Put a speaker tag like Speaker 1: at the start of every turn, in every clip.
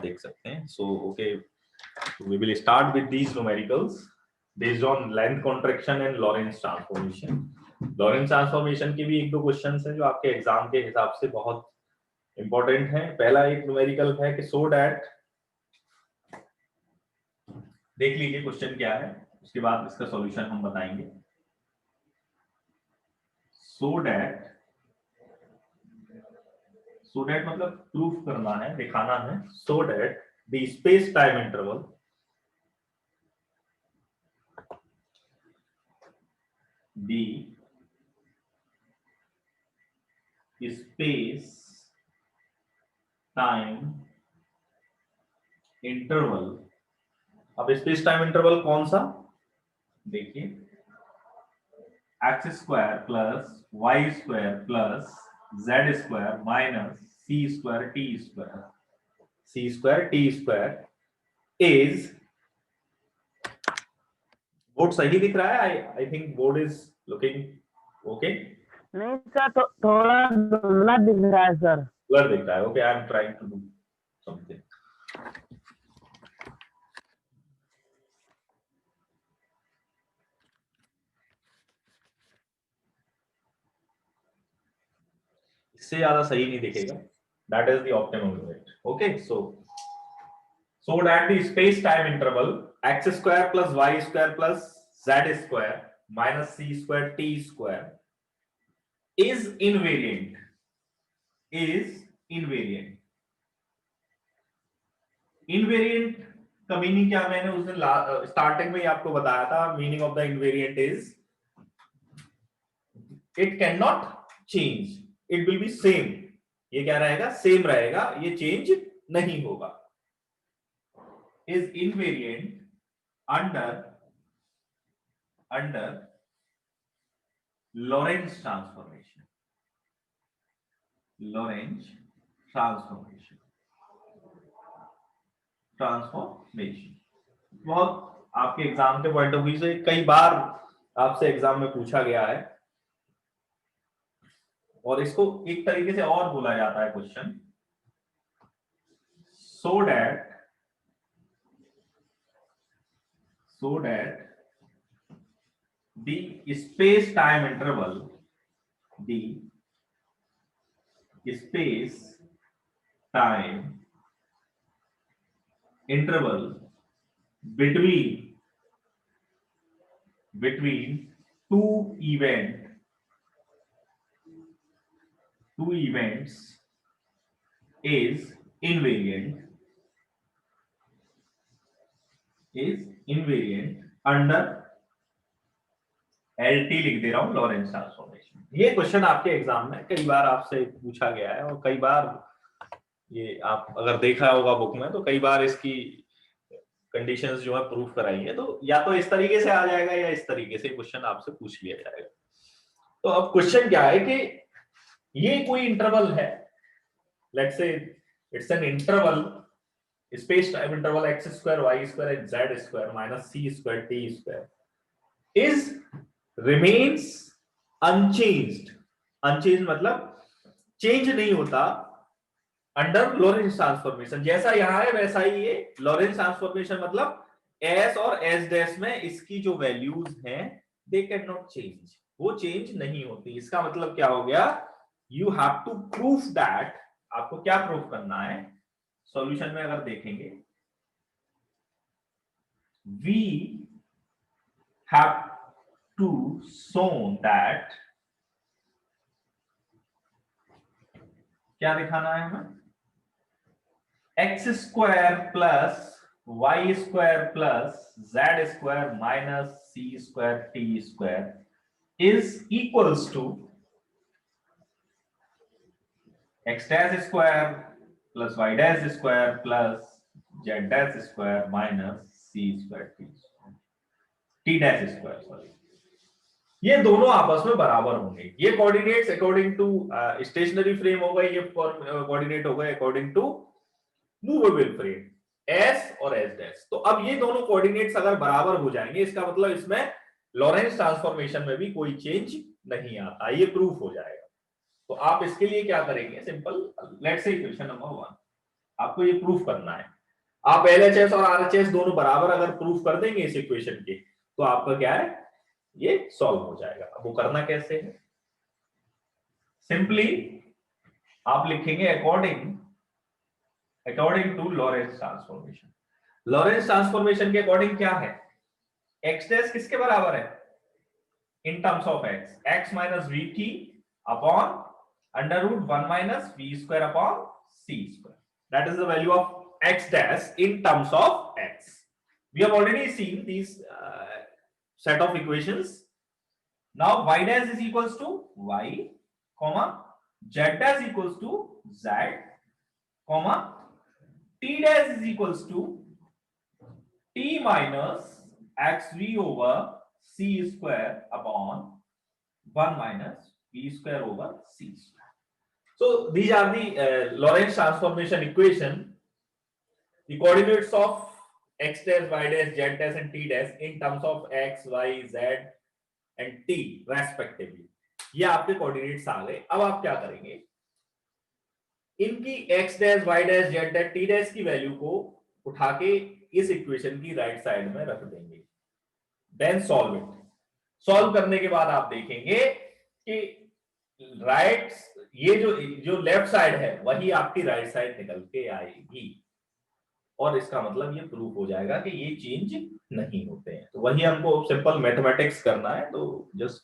Speaker 1: देख सकते हैं। So okay, we will start with these numericals based on length contraction and Lorentz transformation. Lorentz transformation के भी एक दो क्वेश्चंस हैं जो आपके एग्जाम के हिसाब से बहुत इंपॉर्टेंट है। पहला एक न्यूमेरिकल है कि सो दैट, देख लीजिए क्वेश्चन क्या है, उसके बाद इसका सॉल्यूशन हम बताएंगे। सो दैट मतलब प्रूफ करना है, दिखाना है। So that the space time interval space time interval. अब स्पेस टाइम इंटरवल कौन सा, देखिए, x square plus Y square plus Z square minus C square T square is, board सही दिख रहा है? I think board is looking okay.
Speaker 2: नहीं sir, थोड़ा धुंधला दिख रहा है सर।
Speaker 1: ब्लर दिख रहा है, okay, I am trying to do something. इससे ज्यादा सही नहीं दिखेगा, that is the optimum unit. Okay, so that the space time interval x square plus y square plus z square minus c square t square is invariant का meaning क्या, मैंने उस दिन स्टार्टिंग में ही आपको बताया था। Meaning of the invariant is it can not change, it will B same. ये क्या रहेगा, सेम रहेगा, ये चेंज नहीं होगा। is invariant under Lorentz transformation। बहुत आपके एग्जाम के पॉइंट ऑफ व्यू से कई बार आपसे एग्जाम में पूछा गया है, और इसको एक तरीके से और बोला जाता है question, so that the space time interval between two events is invariant under LT लिख दे रहा हूं, लॉरेंस ट्रांसफॉर्मेशन। ये क्वेश्चन आपके एग्जाम में कई बार आपसे पूछा गया है, और कई बार ये आप अगर देखा होगा बुक में तो कई बार इसकी कंडीशंस जो है प्रूफ कराई है। तो या तो इस तरीके से आ जाएगा या इस तरीके से क्वेश्चन आपसे पूछ लिया जाएगा। तो अब क्वेश्चन क्या है कि ये कोई इंटरवल है, let's say it's an interval, space time interval x square y square and z square minus c square t square is remains unchanged मतलब चेंज नहीं होता अंडर लॉरेंस ट्रांसफॉर्मेशन। जैसा यहां है वैसा ही ये लॉरेंस ट्रांसफॉर्मेशन, मतलब s और s डैश में इसकी जो वैल्यूज हैं दे कैन नॉट चेंज, वो चेंज नहीं होती। इसका मतलब क्या हो गया, you have to proof that, आपको क्या प्रूफ करना है सॉल्यूशन में अगर देखेंगे, we have to show that, क्या दिखाना है हमें, x square plus Y square plus Z square minus C square T square is equals to x dash square plus y dash square plus z dash square minus C square t dash square, sorry, ये दोनों आपस में बराबर होंगे। ये coordinates according to stationary frame हो गए, ये कोऑर्डिनेट हो गए according to movable frame, s और s डैश। तो अब ये दोनों कोऑर्डिनेट्स अगर बराबर हो जाएंगे, इसका मतलब इसमें लॉरेंस ट्रांसफॉर्मेशन में भी कोई चेंज नहीं आता, ये प्रूफ हो जाएगा। तो आप इसके लिए क्या करेंगे, simple, let's say equation number 1, आपको ये प्रूफ करना है। आप LHS और RHS दोनों बराबर अगर प्रूफ कर देंगे इस इक्वेशन के, तो आपका क्या है, ये सॉल्व हो जाएगा। अब वो करना कैसे है, सिंपली आप लिखेंगे according to Lorentz transformation. Lorentz transformation के अकॉर्डिंग क्या है, x डैश किसके बराबर है, in terms of x minus v t upon under root 1 minus v square upon C square, that is the value of x dash in terms of x. We have already seen these set of equations. Now y dash is equals to y, comma z dash equals to z, comma t dash is equals to t minus xv over c square upon 1 minus v square over c square. So these are the Lorentz transformation equation. The coordinates of x dash, y dash, z dash and t dash in terms of x, y, z and t respectively. ये आपके coordinates आ गए। अब आप क्या करेंगे, इनकी x dash, y dash, z dash, t dash की value को उठा के इस इक्वेशन की राइट साइड में रख देंगे। Then solve it. सॉल्व करने के बाद आप देखेंगे कि राइट, ये जो लेफ्ट साइड है वही आपकी राइट साइड निकल के आएगी, और इसका मतलब ये प्रूफ हो जाएगा कि ये चेंज नहीं होते हैं। तो वही हमको सिंपल मैथमेटिक्स करना है, तो just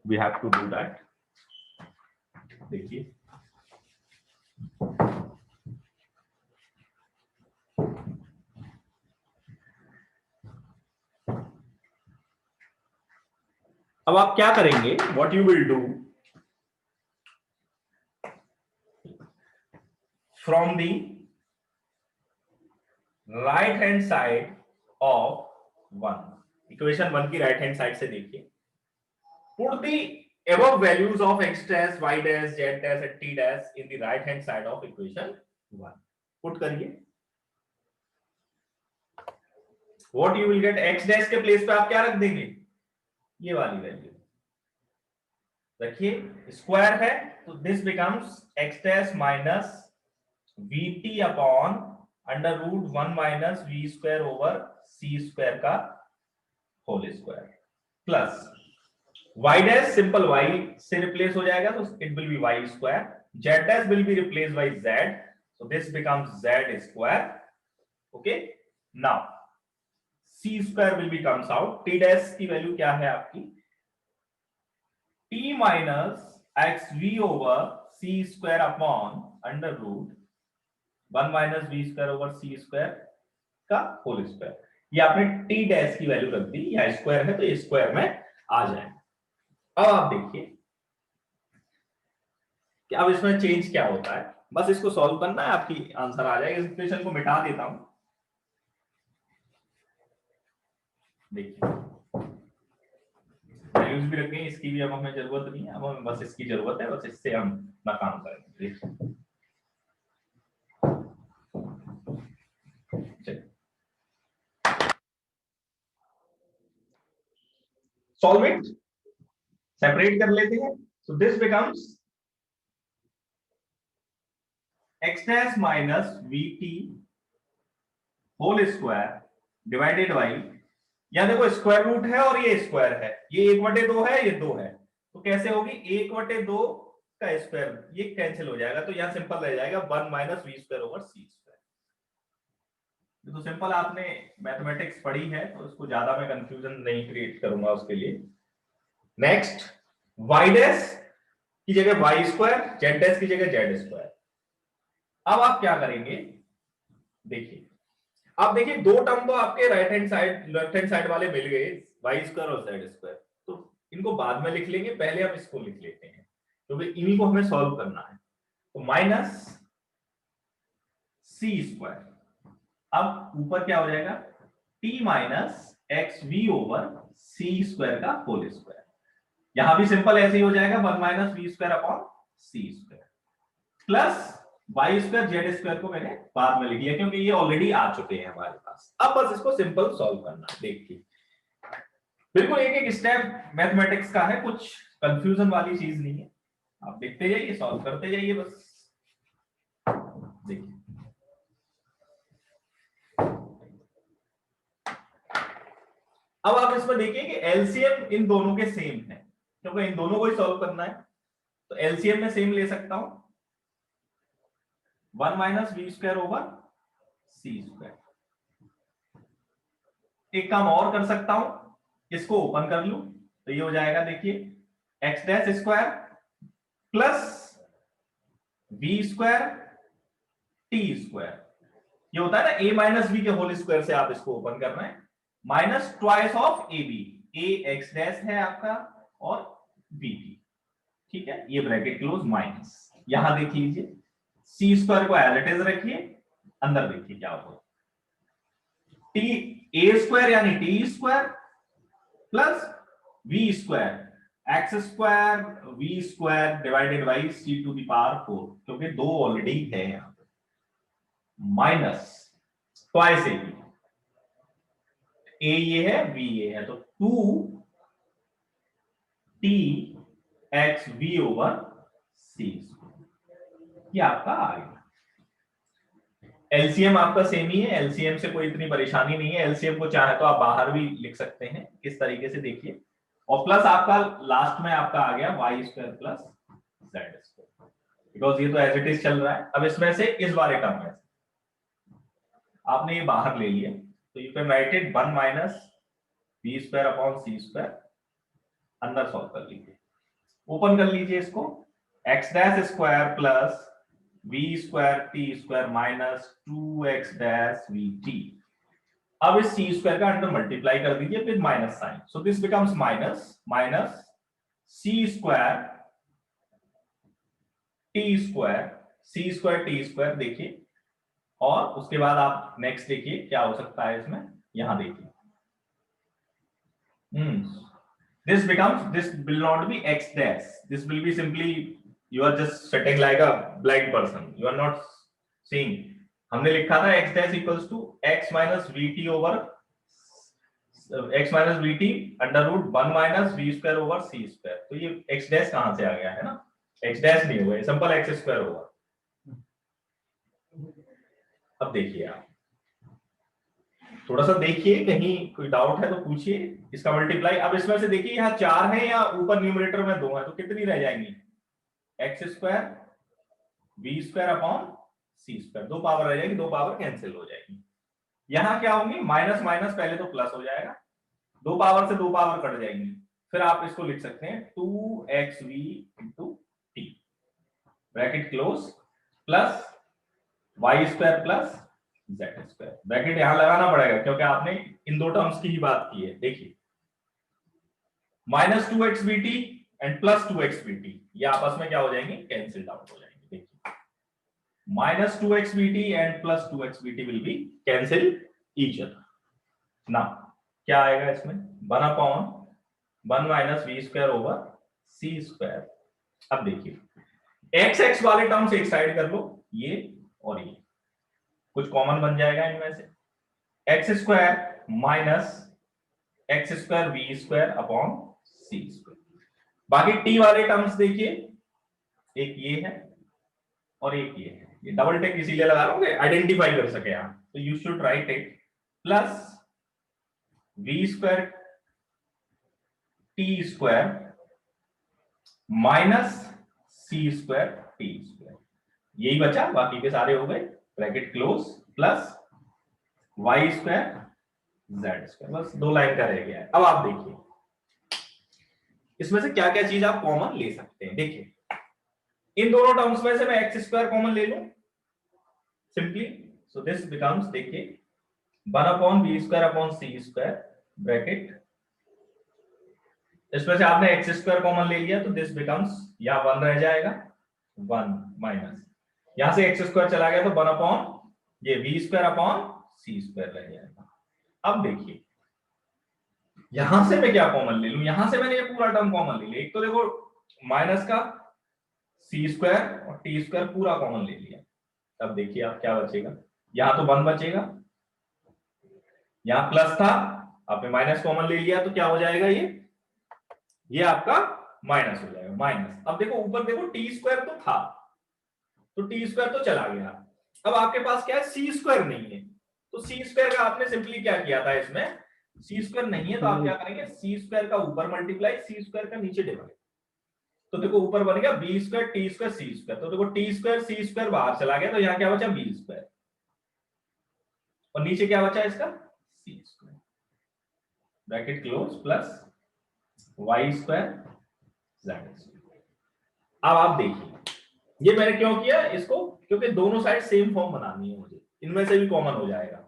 Speaker 1: we have to do that. देखिए अब आप क्या करेंगे, what you will do, from the right hand side of 1, equation 1 की राइट हैंड साइड से देखिए, put the above values of x dash, y dash, z dash and t dash in the right hand side of equation 1. Put करिए, what you will get, x dash के place पे आप क्या रख देंगे, ये वाली वैल्यू रखिए, स्क्वायर है तो this becomes x dash minus vt upon under root 1 minus v square over c square का whole square, plus y dash simple y से रिप्लेस हो जाएगा तो it will be y square, z dash will be replaced by z, so this becomes z square. Okay, now c square will be comes out, t dash की value क्या है आपकी, t minus xv over c square upon under root 1 minus v square over c square का whole square. ये आपने t dash की value रख दी, या स्क्वायर है तो ये स्क्वायर में आ जाएगा। अब आप देखिए कि अब इसमें चेंज क्या होता है, बस इसको सॉल्व करना है, आपकी आंसर आ जाएगा। इस इक्वेशन को मिटा देता हूं, देखिए वैल्यूज भी रख गई, इसकी भी अब हमें जरूरत नहीं है, अब हमें बस इसकी जरूरत है, बस इससे हम अपना काम करेंगे। सॉल्व इट, सेपरेट कर लेते हैं, so this becomes x dash minus vt whole square divided by, यहां देखो स्क्वायर रूट है और ये स्क्वायर है, ये 1/2 है, ये 2 है, तो कैसे होगी 1/2 का स्क्वायर, ये कैंसिल हो जाएगा, तो यहां सिंपल रह जाएगा 1 minus v square over c square. तो सिंपल आपने मैथमेटिक्स पढ़ी है तो उसको ज्यादा मैं कंफ्यूजन नहीं क्रिएट करूंगा उसके लिए। नेक्स्ट, y डैश की जगह y स्क्वायर, z डैश की जगह z स्क्वायर। अब आप क्या करेंगे, देखिए अब देखिए दो टर्म तो आपके right hand side left hand side वाले मिल गए, y स्क्वायर और z स्क्वायर, तो इनको बाद में लिख लेंगे, पहले हम इसको लिख लेते हैं क्योंकि इन्हीं को हमें सॉल्व करना है। तो माइनस सी स्क्वायर, अब ऊपर क्या हो जाएगा, t minus x v over c square का होल स्क्वायर, यहां भी सिंपल ऐसे ही हो जाएगा 1 माइनस वी स्क्वायर अपॉन सी square, plus Y square Z square को मैंने बाद में लिख लिया क्योंकि ये ऑलरेडी आ चुके हैं हमारे पास। अब बस इसको सिंपल सॉल्व करना है, देखिए बिल्कुल एक एक स्टेप मैथमेटिक्स का है, कुछ कंफ्यूजन वाली चीज नहीं है, आप देखते जाइए, सॉल्व करते जाइए बस। देखिए अब आप इसमें देखिए कि एलसीएम इन दोनों के सेम है, क्योंकि इन दोनों को ही सॉल्व करना है, तो एलसीएम में सेम ले सकता हूं, 1 minus v square over c square. एक काम और कर सकता हूं, इसको ओपन कर लूं तो ये हो जाएगा, देखिए x dash square plus v square T square, ये होता है ना ए माइनस बी के होल स्क्वायर से आप इसको ओपन कर रहे हैं, minus twice of a b, a x dash है आपका और बी टी, ठीक है, ये ब्रैकेट क्लोज माइनस, यहां देख लीजिए सी स्क्वायर को एज इट इज रखिए, अंदर देखिए क्या होगा, टी ए स्क्वायर यानी t square plus v square x square v square divided by c to the power 4, क्योंकि दो ऑलरेडी है यहां पे, माइनस ट्वाइस ए ये है बी ये है, तो 2 टी एक्स वी ओवर सी, ये आपका आ गया। एलसीएम आपका सेम ही है, एलसीएम से कोई इतनी परेशानी नहीं है, एलसीएम को चाहे तो आप बाहर भी लिख सकते हैं किस तरीके से, देखिए, और प्लस आपका लास्ट में आपका आ गया y square plus Z square, because ये तो एज इट इज चल रहा है। अब इसमें से इस वाले टर्म में आपने ये बाहर ले लिया, तो you can write it 1 minus b square upon C square, अंदर सॉल्व कर लीजिए, ओपन कर लीजिए इसको, x dash square plus v square T square minus 2x dash v t. अब इस सी स्क्वायर का अंडर मल्टीप्लाई कर दीजिए with minus sign, so this becomes minus C square T square, c square T square, देखिए, और उसके बाद आप नेक्स्ट देखिए क्या हो सकता है इसमें, यहां देखिए, this will not be x dash, this will be simply you are just sitting like a blind person, you are not seeing, हमने लिखा था x dash equals to x minus vt over x minus vt under root 1 minus v square over c square, तो ये x dash कहां से आ गया है ना, x dash नहीं हुआ, सिंपल x स्क्वायर होगा। अब देखिए आप थोड़ा सा देखिए, कहीं कोई डाउट है तो पूछिए, इसका मल्टीप्लाई, अब इसमें से देखिए यहाँ 4 है या ऊपर न्यूमरेटर में 2 है, तो कितनी रह जाएंगी, X square B square upon सी स्क्वायर, 2 पावर रह जाएगी, 2 पावर कैंसिल हो जाएगी, यहां क्या होंगी माइनस माइनस पहले तो प्लस हो जाएगा, 2 पावर से 2 पावर कट जाएंगी, फिर आप इसको लिख सकते हैं 2xv into t bracket close plus Y square plus Z square, bracket यहां लगाना पड़ेगा क्योंकि आपने इन दो टर्म्स की ही बात की है, देखिए minus 2xvt and plus 2xvt, ये आपस में क्या हो जाएंगे, कैंसिल आउट हो जाएंगे, देखिए minus 2xvt and plus 2xvt will be cancel each other, now क्या आएगा इसमें 1 upon 1 minus v square over c square. अब देखिए एक्स एक्स वाले टर्म्स एक साइड कर लो, ये और ये कुछ कॉमन बन जाएगा इनमें से, x square minus x square v square upon सी स्क्वायर, बाकी टी वाले टर्म्स देखिए, एक ये है और एक ये है, ये डबल टिक इसीलिए लगा रहा हूं आइडेंटिफाई कर सके आप, तो you should write it plus v square T square minus C square T square, यही बचा, बाकी के सारे हो गए, bracket close plus Y square Z square, बस 2 लाइन का रह गया है। अब आप देखिए इसमें से क्या क्या चीज आप कॉमन ले सकते हैं, देखिए इन दोनों टर्म्स में से मैं एक्स स्क्वायर कॉमन ले लूं सिंपली, सो दिस बिकम्स, देखिए 1 अपॉन बी स्क्वायर अपॉन सी स्क्वायर ब्रैकेट, इसमें से आपने एक्स स्क्वायर कॉमन ले लिया तो दिस बिकम्स, यहां 1 रह जाएगा, 1 माइनस यहां से एक्स स्क्वायर चला गया तो 1 अपॉन ये वी स्क्वायर अपॉन सी स्क्वायर रह जाएगा। अब देखिए यहां से मैं क्या कॉमन ले लूं, यहां से मैंने ये पूरा टर्म कॉमन ले लिया, एक तो देखो माइनस का सी स्क्वायर और टी स्क्वायर पूरा कॉमन ले लिया, अब देखिए आप क्या बचेगा, यहां तो 1 बचेगा, यहां प्लस था आपने माइनस कॉमन ले लिया तो क्या हो जाएगा, ये आपका माइनस हो जाएगा, माइनस, अब देखो ऊपर देखो टी स्क्वायर तो था तो टी स्क्वायर तो चला गया, अब आपके पास क्या है सी स्क्वायर नहीं है, तो सी स्क्वायर का आपने सिंपली क्या किया था इसमें सी स्क्वायर नहीं है तो आप क्या करेंगे, सी स्क्वायर का ऊपर मल्टीप्लाई, सी स्क्वायर का नीचे डिवाइड। तो देखो ऊपर बन गया B square T square c square, तो देखो टी स्क्वायर सी स्क्वायर बाहर चला गया, तो यहाँ क्या बचा, बी स्क्वायर, और नीचे क्या बचा इसका, C square, bracket close, plus Y square Z square. अब आप देखिए ये मैंने क्यों किया इसको, क्योंकि दोनों साइड सेम फॉर्म बनानी है मुझे, इनमें से भी कॉमन हो जाएगा,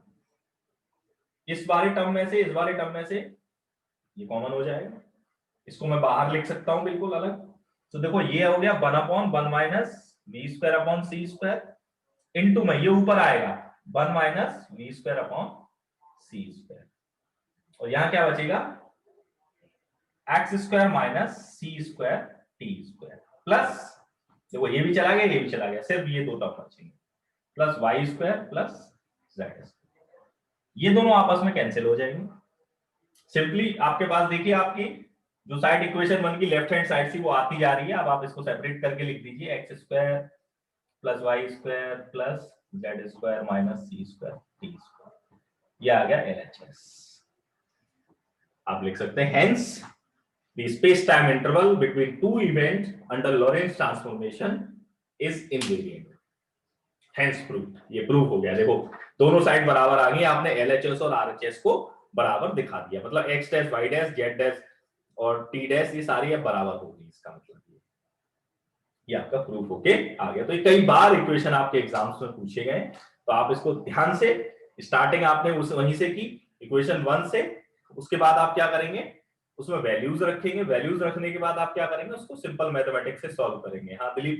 Speaker 1: इस वाले टर्म में से इस वाले टर्म में से ये कॉमन हो जाएगा, इसको मैं बाहर लिख सकता हूं बिल्कुल अलग। तो देखो ये हो गया 1/1 माइनस वी स्क्वायर अपॉन सी स्क्वायर इंटू में ये ऊपर आएगा 1 माइनस वी स्क्वायर अपॉन सी स्क्वायर, और यहां क्या बचेगा एक्स स्क्वायर माइनस सी स्क्वायर टी स्क्वायर, प्लस देखो ये भी चला गया ये भी चला गया, सिर्फ ये दो टर्म बचेंगे, plus Y square plus Z square, ये दोनों आपस में कैंसिल हो जाएंगे। सिंपली आपके पास देखिए आपकी जो साइड इक्वेशन 1 की लेफ्ट हैंड साइड से वो आती जा रही है, अब आप इसको सेपरेट करके लिख दीजिए, X square plus Y square plus Z square minus सी स्क्वायर टी स्क्वायर, ये आ गया LHS। आप लिख सकते हैं hence the space time interval between two events under Lorentz transformation is invariant, hence proved। ये प्रूफ हो गया, देखो दोनों साइड बराबर आ गई, आपने LHS और RHS को बराबर दिखा दिया, मतलब x dash y dash z dash और t डैश ये सारी अब बराबर होगी, इसका मतलब ये आपका प्रूफ होके आ गया। तो ये कई बार इक्वेशन आपके एग्जाम्स में पूछे गए, तो आप इसको ध्यान से, स्टार्टिंग आपने उस वहीं से की इक्वेशन 1 से, उसके बाद आप क्या करेंगे उसमें वैल्यूज रखेंगे, वैल्यूज रखने के बाद आप क्या करेंगे उसको सिंपल मैथमेटिक्स से सॉल्व करेंगे। हाँ दिलीप